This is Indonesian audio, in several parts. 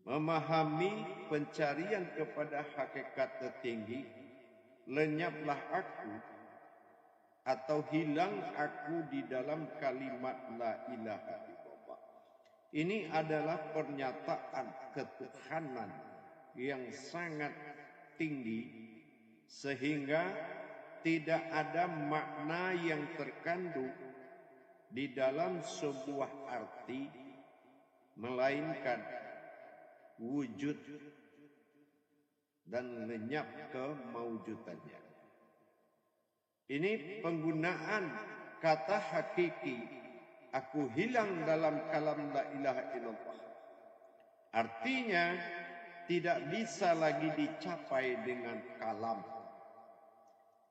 memahami pencarian kepada hakikat tertinggi, lenyaplah aku atau hilang aku di dalam kalimat la ilaha illallah. Ini adalah pernyataan ketuhanan yang sangat tinggi sehingga tidak ada makna yang terkandung di dalam sebuah arti melainkan wujud dan lenyap kemaujudannya. Ini penggunaan kata hakiki, aku hilang dalam kalam la ilaha illallah. Artinya tidak bisa lagi dicapai dengan kalam.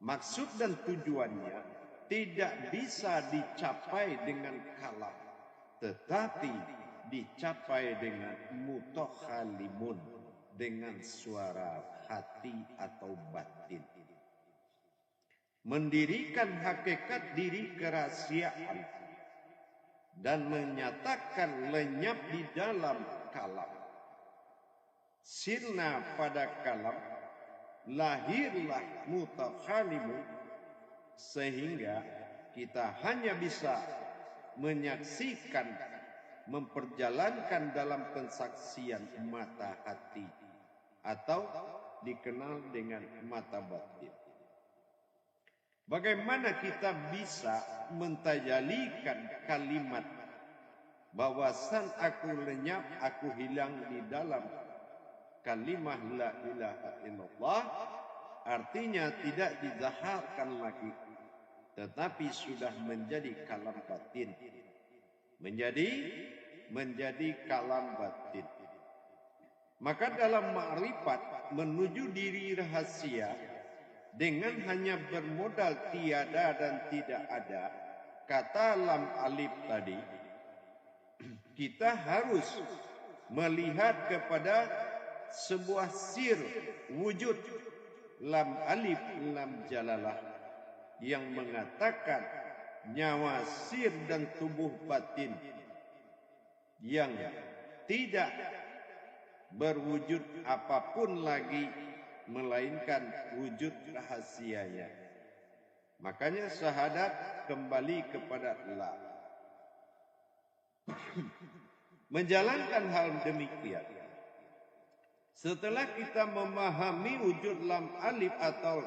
Maksud dan tujuannya tidak bisa dicapai dengan kalam, tetapi dicapai dengan mutakhalimun, dengan suara hati atau batin. Mendirikan hakikat diri kerahasiaan dan menyatakan lenyap di dalam kalam. Sirna pada kalam, lahirlah mutakhalimun, sehingga kita hanya bisa menyaksikan, memperjalankan dalam pensaksian mata hati atau dikenal dengan mata batin. Bagaimana kita bisa mentajalikan kalimat bahwasan aku lenyap, aku hilang di dalam kalimah la ilaha illallah, artinya tidak dizaharkan lagi, tetapi sudah menjadi kalam batin. Menjadi kalam batin. Maka dalam ma'rifat menuju diri rahasia dengan hanya bermodal tiada dan tidak ada, kata lam alif tadi, kita harus melihat kepada sebuah sir wujud lam alif lam jalalah yang mengatakan nyawa sir dan tubuh batin yang tidak berwujud apapun lagi melainkan wujud rahasianya. Makanya syahadat kembali kepada la. Menjalankan hal demikian, setelah kita memahami wujud lam alif atau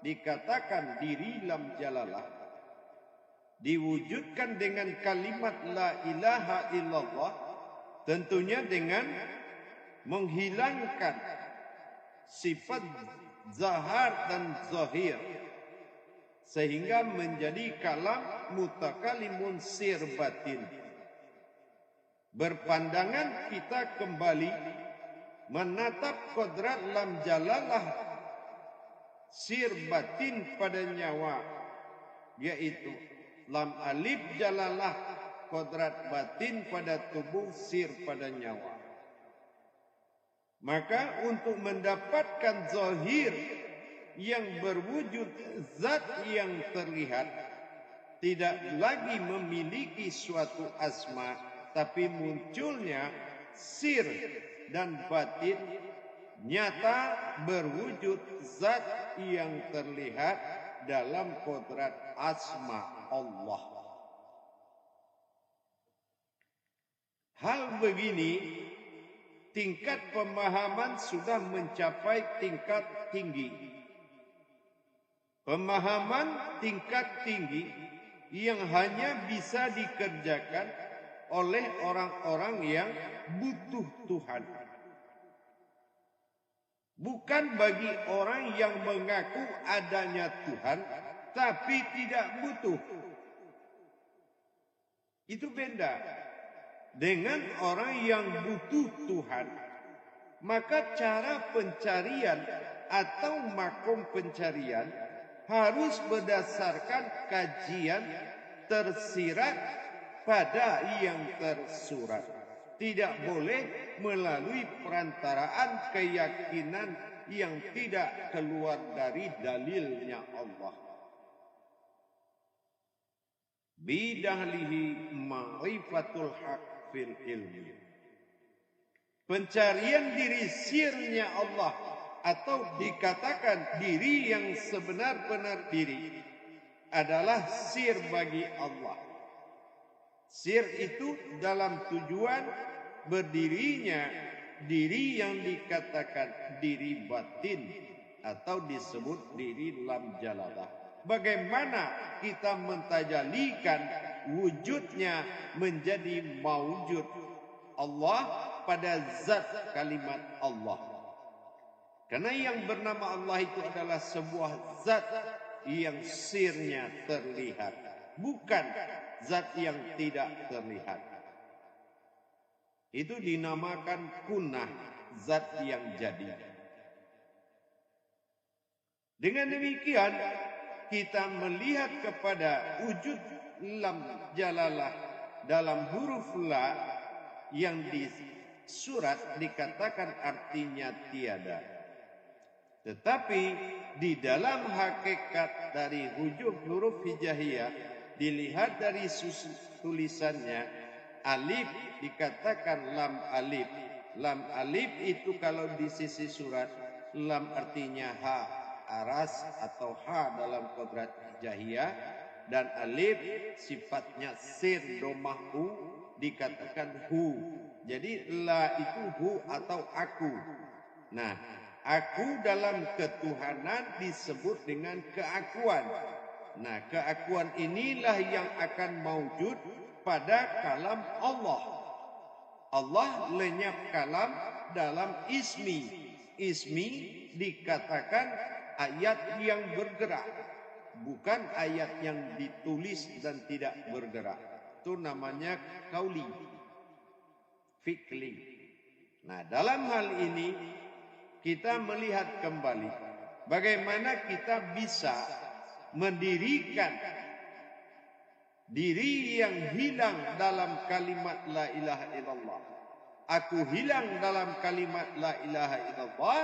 dikatakan diri lam jalalah, diwujudkan dengan kalimat la ilaha illallah, tentunya dengan menghilangkan sifat zahar dan zahir, sehingga menjadi kalam mutakalimun sir batin. Berpandangan kita kembali menatap kodrat lam jalalah sir batin pada nyawa, yaitu lam alif jalalah kodrat batin pada tubuh sir pada nyawa. Maka untuk mendapatkan zahir yang berwujud zat yang terlihat, tidak lagi memiliki suatu asma, tapi munculnya sir dan batin nyata berwujud zat yang terlihat dalam kodrat asma Allah. Hal begini, tingkat pemahaman sudah mencapai tingkat tinggi. Pemahaman tingkat tinggi yang hanya bisa dikerjakan oleh orang-orang yang butuh Tuhan. Bukan bagi orang yang mengaku adanya Tuhan tapi tidak butuh. Itu beda dengan orang yang butuh Tuhan. Maka cara pencarian atau makom pencarian harus berdasarkan kajian tersirat pada yang tersurat. Tidak boleh melalui perantaraan keyakinan yang tidak keluar dari dalilnya Allah. Bidahlihi ma'rifatul haq fil ilmi. Pencarian diri sirnya Allah, atau dikatakan diri yang sebenar-benar diri, adalah sir bagi Allah. Sir itu dalam tujuan berdirinya diri yang dikatakan diri batin, atau disebut diri lam jalalah. Bagaimana kita mentajalikan wujudnya menjadi maujud Allah pada zat kalimat Allah. Karena yang bernama Allah itu adalah sebuah zat yang sirnya terlihat, bukan zat yang tidak terlihat. Itu dinamakan kunah, zat yang jadi. Dengan demikian kita melihat kepada wujud lam jalalah dalam huruf la yang di surat dikatakan artinya tiada. Tetapi di dalam hakikat dari wujud huruf hijaiyah, dilihat dari tulisannya, alif dikatakan lam alif. Lam alif itu kalau di sisi surat, lam artinya ha, aras atau ha dalam kodrat hijaiyah, dan alif sifatnya sir domah hu, dikatakan hu. Jadi la itu hu atau aku. Nah, aku dalam ketuhanan disebut dengan keakuan. Nah, keakuan inilah yang akan maujud pada kalam Allah. Allah lenyap kalam dalam ismi. Ismi dikatakan ayat yang bergerak, bukan ayat yang ditulis dan tidak bergerak. Itu namanya kauli, fikli. Nah, dalam hal ini kita melihat kembali bagaimana kita bisa mendirikan diri yang hilang dalam kalimat la ilaha illallah. Aku hilang dalam kalimat la ilaha illallah,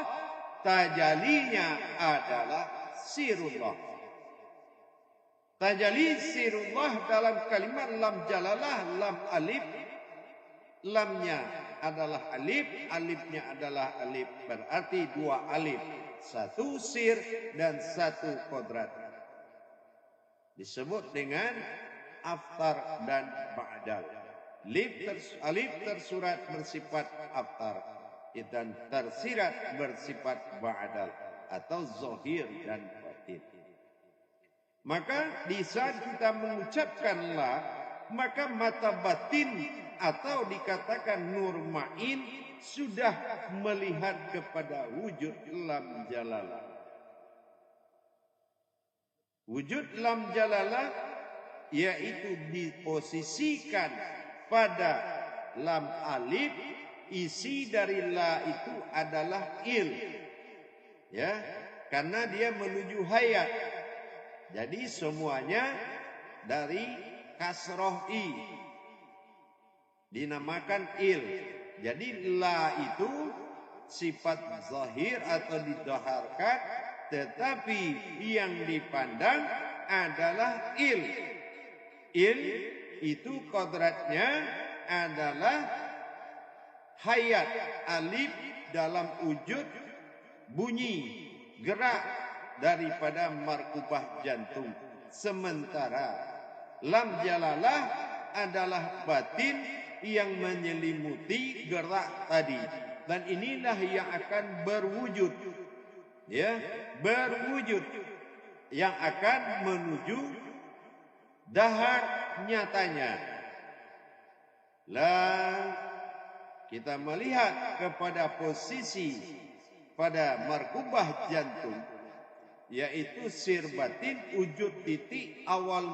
tajalinya adalah sirullah. Tajali sirullah dalam kalimat lam jalalah, lam alif. Lamnya adalah alif, alifnya adalah alif. Berarti dua alif, satu sir dan satu kodrat. Disebut dengan aftar dan ba'dal. Alif tersurat bersifat aftar dan tersirat bersifat ba'dal atau zahir dan batin. Maka di saat kita mengucapkan la, maka mata batin atau dikatakan nur ma'in sudah melihat kepada wujud lam jalalah. Wujud lam jalalah yaitu diposisikan pada lam alif. Isi dari la itu adalah il, ya, karena dia menuju hayat. Jadi semuanya dari kasroh i dinamakan il. Jadi la itu sifat zahir atau didoharkan, tetapi yang dipandang adalah il. Il itu kodratnya adalah hayat, alif dalam wujud bunyi, gerak daripada markubah jantung. Sementara lam jalalah adalah batin yang menyelimuti gerak tadi, dan inilah yang akan berwujud, ya, berwujud yang akan menuju dahar nyatanya. Kita melihat kepada posisi pada markubah jantung, yaitu sir batin, wujud titik awal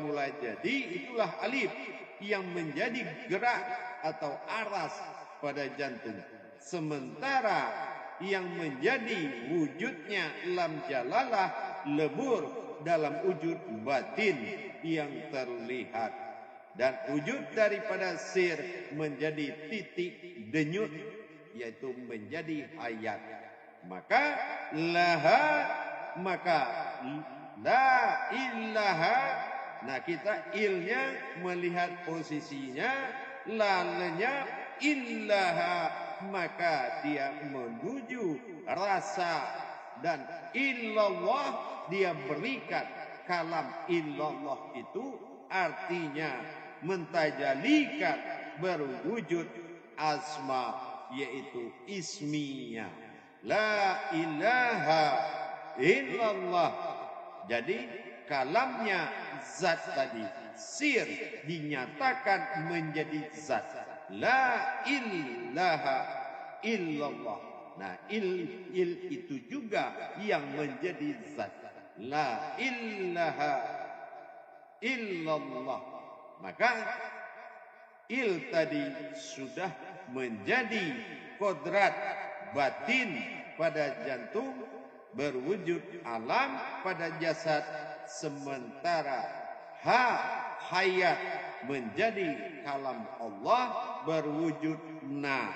mulai jadi, itulah alif yang menjadi gerak atau aras pada jantung. Sementara yang menjadi wujudnya lam jalalah lebur dalam wujud batin yang terlihat. Dan wujud daripada sir menjadi titik denyut, yaitu menjadi hayat. Maka laha, maka la ilaha. Nah, kita ilnya melihat posisinya, lalanya illaha, maka dia menuju rasa, dan illallah dia berikan. Kalam illallah itu artinya mentajalikan, berwujud asma, yaitu ismiyah. La ilaha illallah. Jadi kalamnya zat tadi, sir dinyatakan menjadi zat. La ilaha illallah. Nah, il itu juga yang menjadi zat. La ilaha illallah. Maka il tadi sudah menjadi kodrat batin pada jantung, berwujud alam pada jasad, sementara ha hayat menjadi kalam Allah, berwujud na.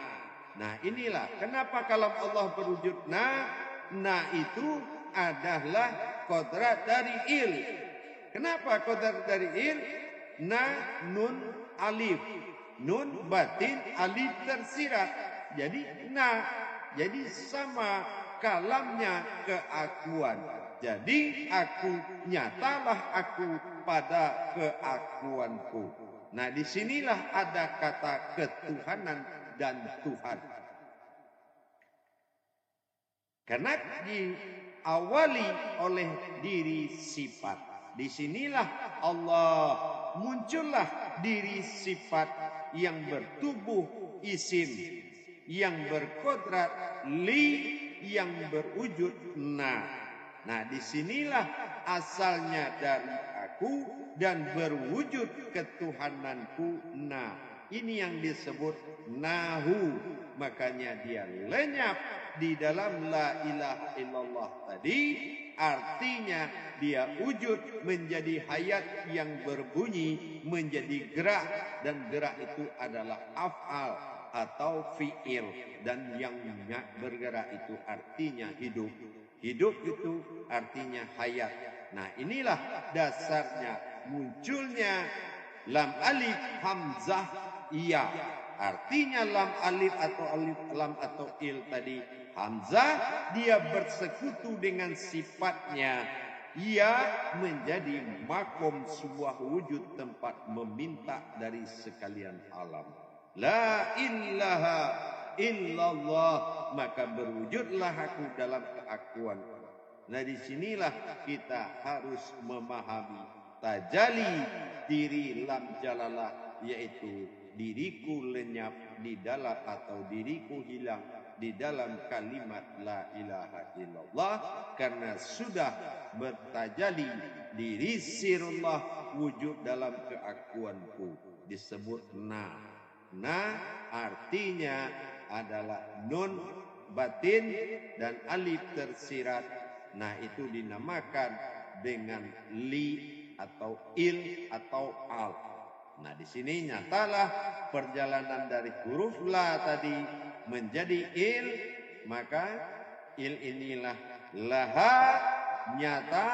Nah, inilah kenapa kalam Allah berwujud na. Na itu adalah kodrat dari il. Kenapa kodrat dari il? Na, nun, alif. Nun batin, alif tersirat. Jadi na. Jadi sama kalamnya keakuan. Jadi aku, nyatalah aku pada keakuanku. Nah, disinilah ada kata ketuhanan dan Tuhan. Karena diawali oleh diri sifat. Disinilah Allah, muncullah diri sifat yang bertubuh isim, yang berkodrat li, yang berwujud na. Nah, disinilah asalnya dari aku dan berwujud ketuhananku na. Ini yang disebut nahu. Makanya dia lenyap di dalam la ilaha illallah tadi. Artinya dia wujud menjadi hayat yang berbunyi, menjadi gerak. Dan gerak itu adalah af'al atau fi'il. Dan yang bergerak itu artinya hidup. Hidup itu artinya hayat. Nah, inilah dasarnya munculnya lam alif hamzah iya. Artinya lam alif atau alif lam atau il tadi hamzah, dia bersekutu dengan sifatnya. Ia menjadi makom sebuah wujud tempat meminta dari sekalian alam. La ilaha illallah, maka berwujudlah aku dalam keakuan. Nah, disinilah kita harus memahami tajali diri lam jalalah, yaitu diriku lenyap di dalam atau diriku hilang di dalam kalimat la ilaha illallah, karena sudah bertajali diri sirullah wujud dalam keakuanku. Disebut na. Na artinya adalah nun batin dan alif tersirat. Nah, itu dinamakan dengan li atau il atau al. Nah, di sini nyatalah perjalanan dari huruf la tadi menjadi il, maka il inilah laha nyata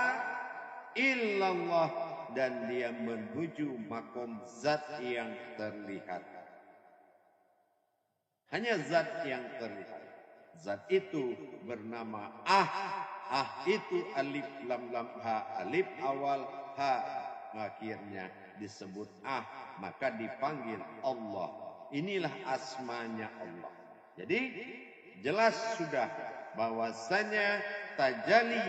illallah, dan dia menuju makom zat yang terlihat. Hanya zat yang terlihat. Zat itu bernama ah. Ah itu alif lam lam ha, alif awal ha akhirnya disebut ah, maka dipanggil Allah. Inilah asmanya Allah. Jadi jelas sudah bahwasanya tajali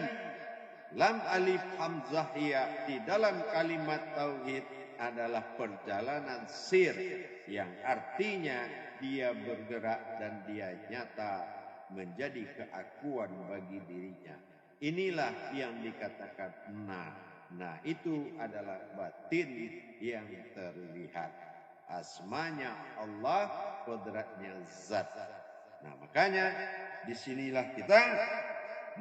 lam alif hamzah ya di dalam kalimat tauhid adalah perjalanan sir, yang artinya dia bergerak dan dia nyata menjadi keakuan bagi dirinya. Inilah yang dikatakan na. Nah, itu adalah batin yang terlihat. Asmanya Allah, kodratnya zat. Nah, makanya disinilah kita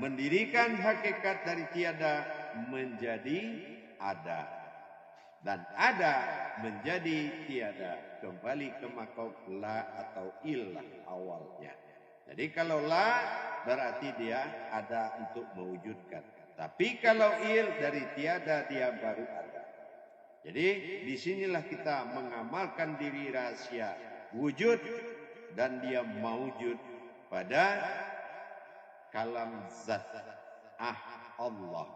mendirikan hakikat dari tiada menjadi ada. Dan ada menjadi tiada, kembali ke makom la atau ilah awalnya. Jadi kalau la berarti dia ada untuk mewujudkan. Tapi kalau il dari tiada dia baru ada. Jadi disinilah kita mengamalkan diri rahasia. wujud dan dia maujud pada kalam zat Allah.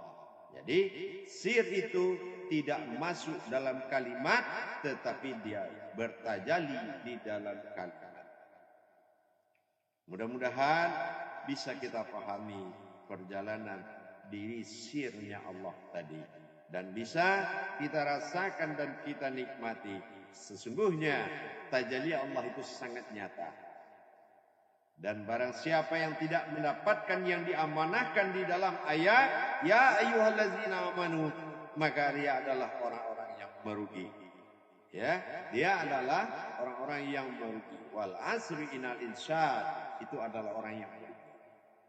Jadi sir itu tidak masuk dalam kalimat, tetapi dia bertajalli di dalam kalimat. Mudah-mudahan bisa kita pahami perjalanan diri sirnya Allah tadi, dan bisa kita rasakan dan kita nikmati. Sesungguhnya tajalli Allah itu sangat nyata. Dan barang siapa yang tidak mendapatkan yang diamanahkan di dalam ayat ya ayyuhallazina amanu, maka dia adalah orang-orang yang merugi. Ya, dia adalah orang-orang yang merugi. Wal asri innal insyan, itu adalah orang yang merugi.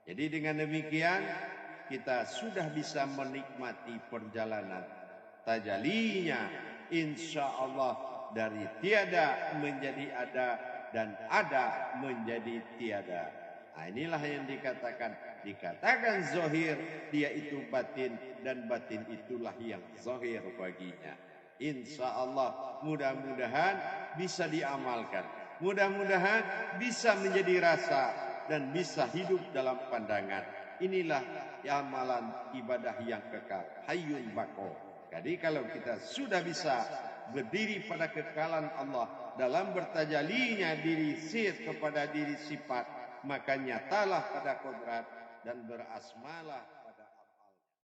Jadi dengan demikian kita sudah bisa menikmati perjalanan tajallinya insyaallah, dari tiada menjadi ada dan ada menjadi tiada. Nah, inilah yang dikatakan zahir, dia itu batin, dan batin itulah yang zahir baginya. Insya Allah mudah-mudahan bisa diamalkan, mudah-mudahan bisa menjadi rasa dan bisa hidup dalam pandangan. Inilah amalan ibadah yang kekal, hayyun baqo. Jadi kalau kita sudah bisa berdiri pada kekalan Allah dalam bertajallinya diri sir kepada diri sifat, maka nyatalah pada kodrat dan berasmalah